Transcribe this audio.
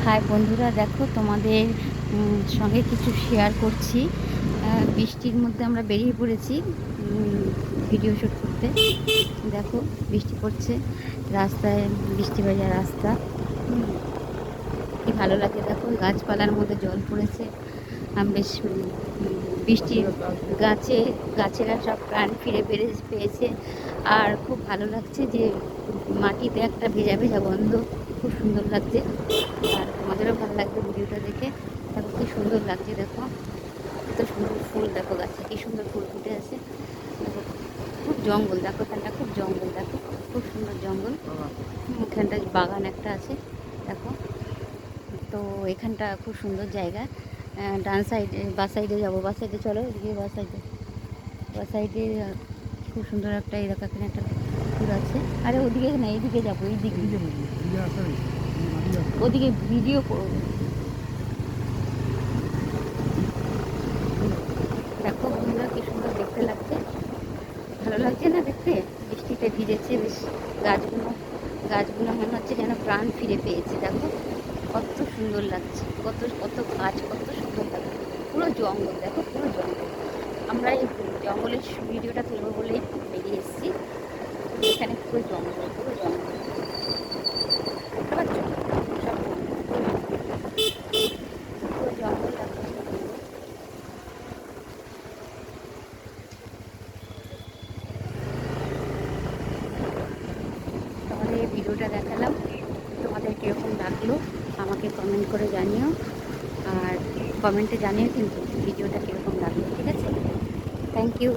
High বন্ধুরা, দেখো তোমাদের সঙ্গে কিছু শেয়ার করছি। বৃষ্টির মধ্যে আমরা বেরিয়ে পড়েছি ভিডিও শ্যুট করতে। দেখো বৃষ্টি পড়ছে, রাস্তায় বৃষ্টি ভেজা রাস্তা। কি ভালো লাগে দেখো, গাছপালার মধ্যে জল পড়েছে। বেশ বৃষ্টির গাছেরা সব প্রাণ ফিরে পেয়েছে। আর খুব ভালো লাগছে যে মাটিতে একটা ভেজা ভেজা গন্ধ, খুব সুন্দর লাগছে। আর তোমাদেরও ভালো লাগবে ভিডিওটা দেখে। দেখো কি সুন্দর লাগছে, দেখো কত সুন্দর ফুল, দেখো গাছে কি সুন্দর ফুল ফুটে আছে। দেখো খুব জঙ্গল, দেখো এখানটা খুব জঙ্গল, দেখো খুব সুন্দর জঙ্গল। এখানটা বাগান একটা আছে দেখো। তো এখানটা খুব সুন্দর জায়গা। ডান সাইডে বা সাইডে যাবো, বা সাইডে চলো, এদিকে বা সাইডে খুব সুন্দর একটা এরকম এখানে একটা পুকুর আছে। আরে ওদিকে না, এদিকে যাবো, এইদিকে ওদিকে ভিডিও করবো। দেখো বন্ধুরা কি সুন্দর দেখতে লাগছে, ভালো লাগছে না দেখতে? বৃষ্টিতে ভিজেছে বেশ, গাছগুলো গাছগুলো মনে হচ্ছে যেন প্রাণ ফিরে পেয়েছে। দেখো কত সুন্দর লাগছে, কত কত গাছ, কত সুন্দর লাগছে। পুরো জঙ্গল, দেখো পুরো জঙ্গল। আমরা এই জঙ্গলের ভিডিওটা তুলবো বলেই বেরিয়ে এসেছি। এখানে পুরো জঙ্গল, পুরো জঙ্গল, বুঝতে পারছো? সব পুরো জঙ্গল দেখো। তোমাদের এই ভিডিওটা দেখালাম, তোমাদের কীরকম লাগলো আমাকে কমেন্ট করে জানিও। আর কমেন্টে জানিও কিন্তু ভিডিওটা কীরকম লাগলো, ঠিক আছে? Thank you.